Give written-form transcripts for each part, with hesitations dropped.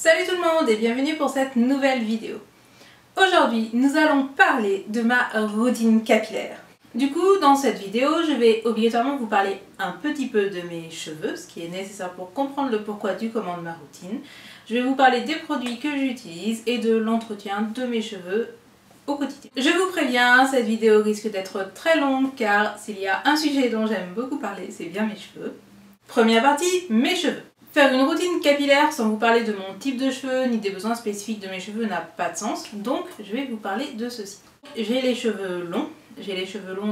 Salut tout le monde et bienvenue pour cette nouvelle vidéo. Aujourd'hui, nous allons parler de ma routine capillaire. Du coup, dans cette vidéo, je vais obligatoirement vous parler un petit peu de mes cheveux, ce qui est nécessaire pour comprendre le pourquoi du comment de ma routine. Je vais vous parler des produits que j'utilise et de l'entretien de mes cheveux au quotidien. Je vous préviens, cette vidéo risque d'être très longue car s'il y a un sujet dont j'aime beaucoup parler, c'est bien mes cheveux. Première partie, mes cheveux. Faire une routine capillaire sans vous parler de mon type de cheveux ni des besoins spécifiques de mes cheveux n'a pas de sens, donc je vais vous parler de ceci. J'ai les cheveux longs,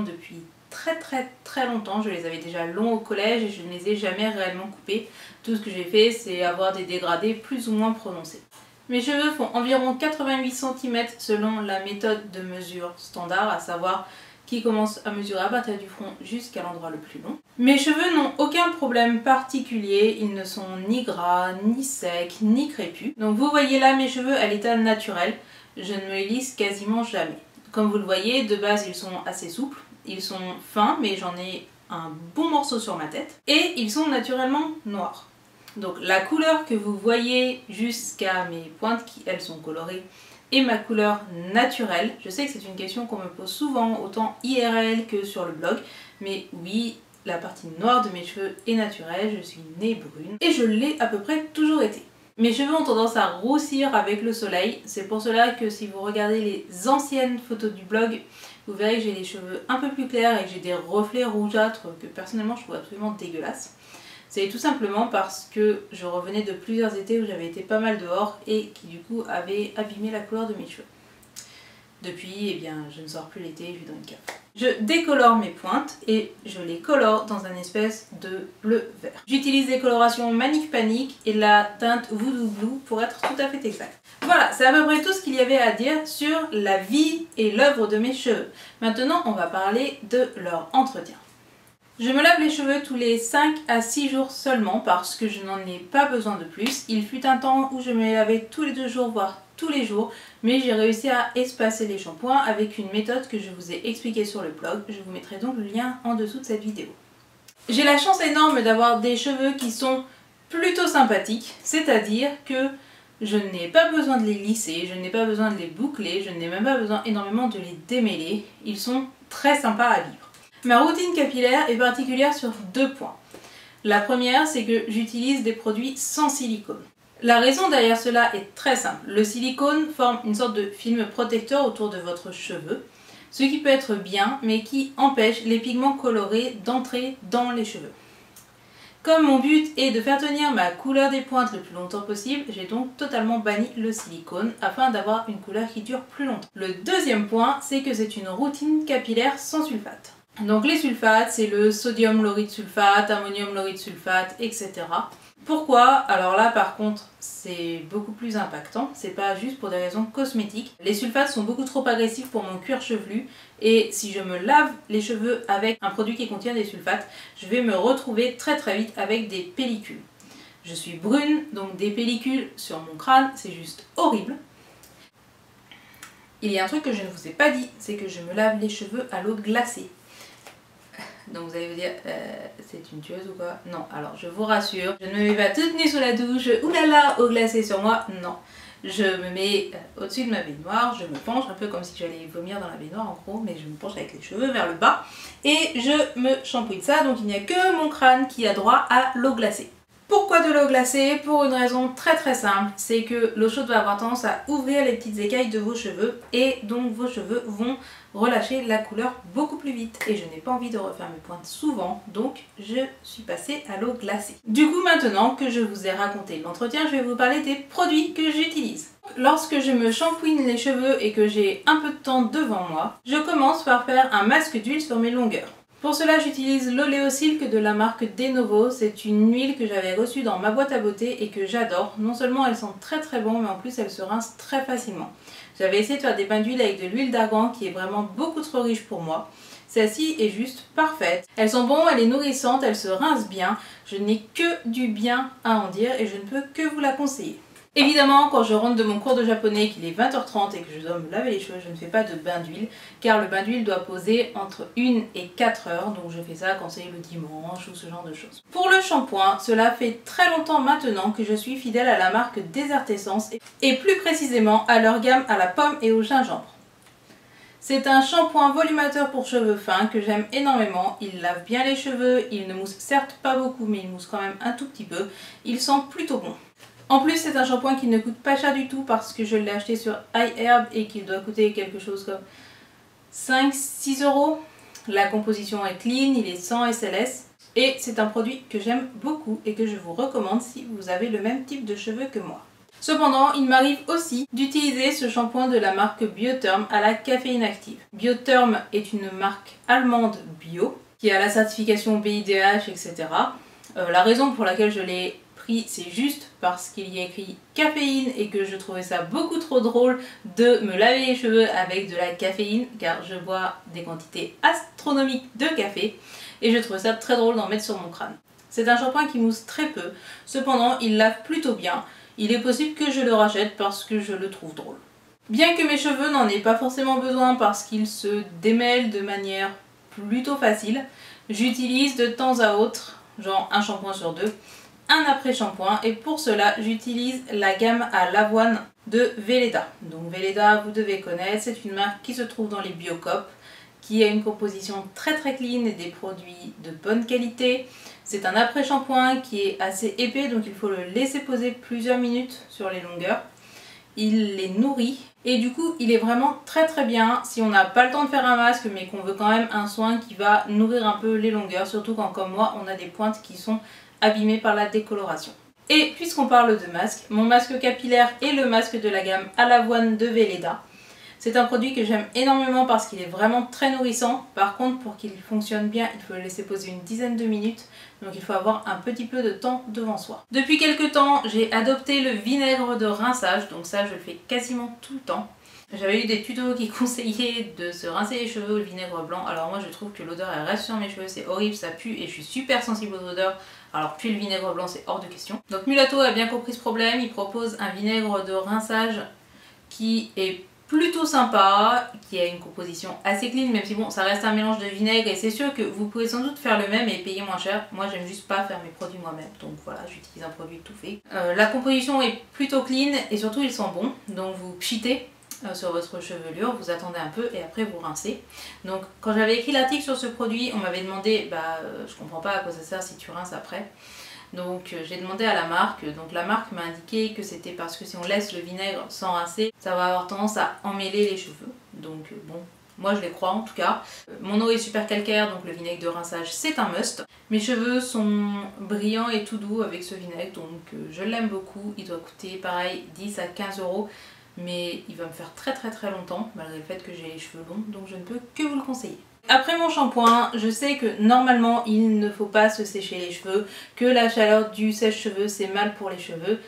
depuis très longtemps, je les avais déjà longs au collège et je ne les ai jamais réellement coupés. Tout ce que j'ai fait, c'est avoir des dégradés plus ou moins prononcés. Mes cheveux font environ 88 cm selon la méthode de mesure standard, à savoir qui commence à mesurer à partir du front jusqu'à l'endroit le plus long. Mes cheveux n'ont aucun problème particulier, ils ne sont ni gras, ni secs, ni crépus. Donc vous voyez là mes cheveux à l'état naturel, je ne me les lisse quasiment jamais. Comme vous le voyez, de base ils sont assez souples, ils sont fins mais j'en ai un bon morceau sur ma tête. Et ils sont naturellement noirs. Donc la couleur que vous voyez jusqu'à mes pointes, qui elles sont colorées, et ma couleur naturelle. Je sais que c'est une question qu'on me pose souvent, autant IRL que sur le blog, mais oui, la partie noire de mes cheveux est naturelle, je suis née brune, et je l'ai à peu près toujours été. Mes cheveux ont tendance à roussir avec le soleil, c'est pour cela que si vous regardez les anciennes photos du blog, vous verrez que j'ai les cheveux un peu plus clairs et que j'ai des reflets rougeâtres que personnellement je trouve absolument dégueulasses. C'est tout simplement parce que je revenais de plusieurs étés où j'avais été pas mal dehors et qui du coup avaient abîmé la couleur de mes cheveux. Depuis, eh bien, je ne sors plus l'été, je vis dans une cave. Je décolore mes pointes et je les colore dans un espèce de bleu vert. J'utilise des colorations Manif Panic et la teinte Voodoo Blue pour être tout à fait exact. Voilà, c'est à peu près tout ce qu'il y avait à dire sur la vie et l'œuvre de mes cheveux. Maintenant, on va parler de leur entretien. Je me lave les cheveux tous les 5 à 6 jours seulement parce que je n'en ai pas besoin de plus. Il fut un temps où je me les lavais tous les 2 jours, voire tous les jours, mais j'ai réussi à espacer les shampoings avec une méthode que je vous ai expliquée sur le blog. Je vous mettrai donc le lien en dessous de cette vidéo. J'ai la chance énorme d'avoir des cheveux qui sont plutôt sympathiques, c'est-à-dire que je n'ai pas besoin de les lisser, je n'ai pas besoin de les boucler, je n'ai même pas besoin énormément de les démêler. Ils sont très sympas à vivre. Ma routine capillaire est particulière sur 2 points. La première, c'est que j'utilise des produits sans silicone. La raison derrière cela est très simple. Le silicone forme une sorte de film protecteur autour de votre cheveu, ce qui peut être bien, mais qui empêche les pigments colorés d'entrer dans les cheveux. Comme mon but est de faire tenir ma couleur des pointes le plus longtemps possible, j'ai donc totalement banni le silicone afin d'avoir une couleur qui dure plus longtemps. Le deuxième point, c'est que c'est une routine capillaire sans sulfate. Donc les sulfates, c'est le sodium laurite sulfate, ammonium laurite sulfate, etc. Pourquoi? Alors là par contre c'est beaucoup plus impactant, c'est pas juste pour des raisons cosmétiques. Les sulfates sont beaucoup trop agressifs pour mon cuir chevelu et si je me lave les cheveux avec un produit qui contient des sulfates, je vais me retrouver très vite avec des pellicules. Je suis brune, donc des pellicules sur mon crâne, c'est juste horrible. Il y a un truc que je ne vous ai pas dit, c'est que je me lave les cheveux à l'eau glacée. Donc vous allez vous dire, c'est une tueuse ou quoi? Non, alors je vous rassure, je ne me mets pas toute nue sous la douche, oulala, eau glacée sur moi, non. Je me mets au-dessus de ma baignoire, je me penche un peu comme si j'allais vomir dans la baignoire en gros, mais je me penche avec les cheveux vers le bas et je me shampouille ça, donc il n'y a que mon crâne qui a droit à l'eau glacée. Pourquoi de l'eau glacée? Pour une raison très simple, c'est que l'eau chaude va avoir tendance à ouvrir les petites écailles de vos cheveux et donc vos cheveux vont relâcher la couleur beaucoup plus vite. Et je n'ai pas envie de refaire mes pointes souvent, donc je suis passée à l'eau glacée. Du coup maintenant que je vous ai raconté l'entretien, je vais vous parler des produits que j'utilise. Lorsque je me shampouine les cheveux et que j'ai un peu de temps devant moi, je commence par faire un masque d'huile sur mes longueurs. Pour cela, j'utilise l'Oléosilk de la marque Denovo. C'est une huile que j'avais reçue dans ma boîte à beauté et que j'adore. Non seulement elle sent très bon, mais en plus elle se rince très facilement. J'avais essayé de faire des bains d'huile avec de l'huile d'argan qui est vraiment beaucoup trop riche pour moi. Celle-ci est juste parfaite. Elle sent bon, elle est nourrissante, elle se rince bien. Je n'ai que du bien à en dire et je ne peux que vous la conseiller. Évidemment, quand je rentre de mon cours de japonais, qu'il est 20h30 et que je dois me laver les cheveux, je ne fais pas de bain d'huile, car le bain d'huile doit poser entre 1 et 4 heures, donc je fais ça quand c'est le dimanche ou ce genre de choses. Pour le shampoing, cela fait très longtemps maintenant que je suis fidèle à la marque Desert Essence, et plus précisément à leur gamme à la pomme et au gingembre. C'est un shampoing volumateur pour cheveux fins que j'aime énormément. Il lave bien les cheveux, il ne mousse certes pas beaucoup, mais il mousse quand même un tout petit peu. Il sent plutôt bon. En plus, c'est un shampoing qui ne coûte pas cher du tout parce que je l'ai acheté sur iHerb et qu'il doit coûter quelque chose comme 5-6 euros. La composition est clean, il est sans SLS et c'est un produit que j'aime beaucoup et que je vous recommande si vous avez le même type de cheveux que moi. Cependant, il m'arrive aussi d'utiliser ce shampoing de la marque Biotherm à la caféine active. Biotherm est une marque allemande bio qui a la certification BIDH, etc. La raison pour laquelle je l'ai c'est juste parce qu'il y a écrit caféine et que je trouvais ça beaucoup trop drôle de me laver les cheveux avec de la caféine car je bois des quantités astronomiques de café et je trouvais ça très drôle d'en mettre sur mon crâne. C'est un shampoing qui mousse très peu, cependant il lave plutôt bien. Il est possible que je le rachète parce que je le trouve drôle. Bien que mes cheveux n'en aient pas forcément besoin parce qu'ils se démêlent de manière plutôt facile, j'utilise de temps à autre, genre un shampoing sur deux, un après-shampoing et pour cela j'utilise la gamme à l'avoine de Weleda. Donc Weleda, vous devez connaître, c'est une marque qui se trouve dans les Biocop, qui a une composition très clean et des produits de bonne qualité. C'est un après-shampoing qui est assez épais, donc il faut le laisser poser plusieurs minutes sur les longueurs. Il les nourrit et du coup il est vraiment très bien si on n'a pas le temps de faire un masque mais qu'on veut quand même un soin qui va nourrir un peu les longueurs, surtout quand comme moi on a des pointes qui sont abîmé par la décoloration. Et puisqu'on parle de masque, mon masque capillaire est le masque de la gamme à l'avoine de Weleda. C'est un produit que j'aime énormément parce qu'il est vraiment très nourrissant. Par contre, pour qu'il fonctionne bien, il faut le laisser poser une dizaine de minutes. Donc il faut avoir un petit peu de temps devant soi. Depuis quelques temps, j'ai adopté le vinaigre de rinçage. Donc ça, je le fais quasiment tout le temps. J'avais eu des tutos qui conseillaient de se rincer les cheveux au vinaigre blanc. Alors moi je trouve que l'odeur elle reste sur mes cheveux, c'est horrible, ça pue et je suis super sensible aux odeurs. Alors puis le vinaigre blanc c'est hors de question. Donc Mulatto a bien compris ce problème, il propose un vinaigre de rinçage qui est plutôt sympa, qui a une composition assez clean, même si bon ça reste un mélange de vinaigre et c'est sûr que vous pouvez sans doute faire le même et payer moins cher. Moi j'aime juste pas faire mes produits moi-même, donc voilà, j'utilise un produit tout fait. La composition est plutôt clean et surtout il sent bon, donc vous pchitez sur votre chevelure, vous attendez un peu et après vous rincez. Donc quand j'avais écrit l'article sur ce produit, on m'avait demandé, je comprends pas à quoi ça sert si tu rinces après. Donc j'ai demandé à la marque, donc la marque m'a indiqué que c'était parce que si on laisse le vinaigre sans rincer, ça va avoir tendance à emmêler les cheveux. Donc bon, moi je les crois en tout cas. Mon eau est super calcaire, donc le vinaigre de rinçage c'est un must. Mes cheveux sont brillants et tout doux avec ce vinaigre, donc je l'aime beaucoup. Il doit coûter pareil 10 à 15 euros. Mais il va me faire très longtemps malgré le fait que j'ai les cheveux longs, donc je ne peux que vous le conseiller. Après mon shampoing, je sais que normalement il ne faut pas se sécher les cheveux, que la chaleur du sèche-cheveux c'est mal pour les cheveux,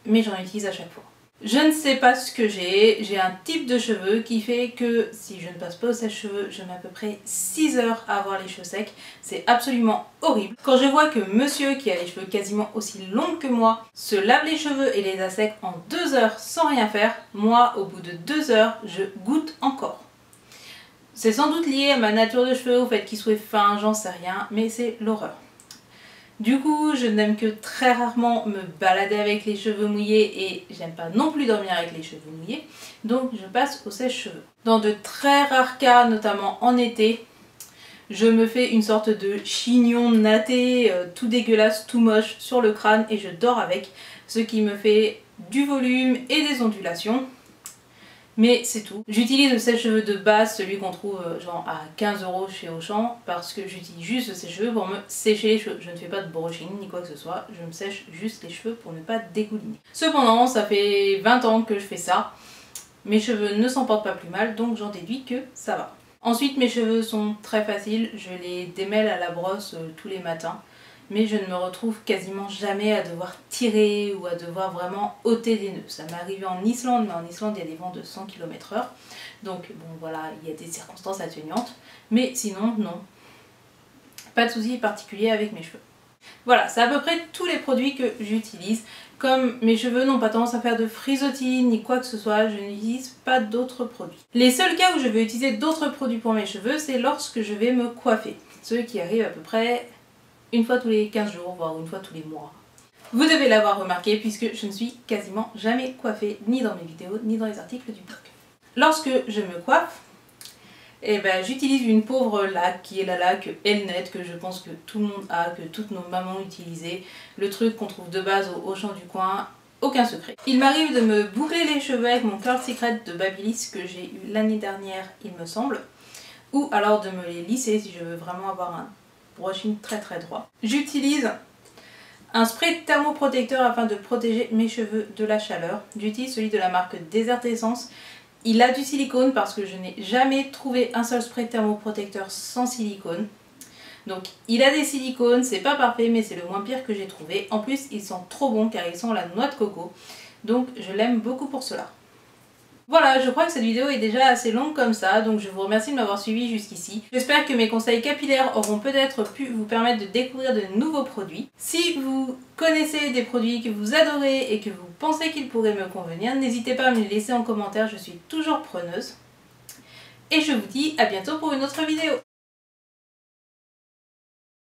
mais j'en utilise à chaque fois. Je ne sais pas ce que j'ai un type de cheveux qui fait que si je ne passe pas au sèche-cheveux, je mets à peu près 6 heures à avoir les cheveux secs. C'est absolument horrible. Quand je vois que monsieur qui a les cheveux quasiment aussi longs que moi se lave les cheveux et les a secs en 2 heures sans rien faire, moi au bout de 2 heures, je goûte encore. C'est sans doute lié à ma nature de cheveux, au fait qu'ils soient fins, j'en sais rien, mais c'est l'horreur. Du coup, je n'aime que très rarement me balader avec les cheveux mouillés et j'aime pas non plus dormir avec les cheveux mouillés, donc je passe au sèche-cheveux. Dans de très rares cas, notamment en été, je me fais une sorte de chignon natté, tout dégueulasse, tout moche sur le crâne et je dors avec, ce qui me fait du volume et des ondulations. Mais c'est tout. J'utilise le sèche-cheveux de base, celui qu'on trouve genre à 15 € chez Auchan, parce que j'utilise juste le sèche-cheveux pour me sécher les cheveux. Je ne fais pas de brushing ni quoi que ce soit, je me sèche juste les cheveux pour ne pas dégouliner. Cependant, ça fait 20 ans que je fais ça. Mes cheveux ne s'en portent pas plus mal, donc j'en déduis que ça va. Ensuite, mes cheveux sont très faciles, je les démêle à la brosse tous les matins. Mais je ne me retrouve quasiment jamais à devoir tirer ou à devoir vraiment ôter des nœuds. Ça m'est arrivé en Islande, mais en Islande il y a des vents de 100 km/h. Donc bon voilà, il y a des circonstances atténuantes. Mais sinon non, pas de soucis particuliers avec mes cheveux. Voilà, c'est à peu près tous les produits que j'utilise. Comme mes cheveux n'ont pas tendance à faire de frisottis ni quoi que ce soit, je n'utilise pas d'autres produits. Les seuls cas où je vais utiliser d'autres produits pour mes cheveux, c'est lorsque je vais me coiffer. Ceux qui arrivent à peu près une fois tous les 15 jours, voire une fois tous les mois. Vous devez l'avoir remarqué puisque je ne suis quasiment jamais coiffée, ni dans mes vidéos, ni dans les articles du blog. Lorsque je me coiffe, j'utilise une pauvre laque qui est la laque Elnet que je pense que tout le monde a, que toutes nos mamans utilisaient. Le truc qu'on trouve de base au Auchan du coin, aucun secret. Il m'arrive de me boucler les cheveux avec mon Curl Secret de Babyliss que j'ai eu l'année dernière, il me semble. Ou alors de me les lisser si je veux vraiment avoir un brushing très droit. J'utilise un spray thermoprotecteur afin de protéger mes cheveux de la chaleur. J'utilise celui de la marque Desert Essence. Il a du silicone parce que je n'ai jamais trouvé un seul spray thermoprotecteur sans silicone. Donc il a des silicones, c'est pas parfait mais c'est le moins pire que j'ai trouvé. En plus ils sont trop bons car ils sont à la noix de coco. Donc je l'aime beaucoup pour cela. Voilà, je crois que cette vidéo est déjà assez longue comme ça, donc je vous remercie de m'avoir suivi jusqu'ici. J'espère que mes conseils capillaires auront peut-être pu vous permettre de découvrir de nouveaux produits. Si vous connaissez des produits que vous adorez et que vous pensez qu'ils pourraient me convenir, n'hésitez pas à me les laisser en commentaire, je suis toujours preneuse. Et je vous dis à bientôt pour une autre vidéo.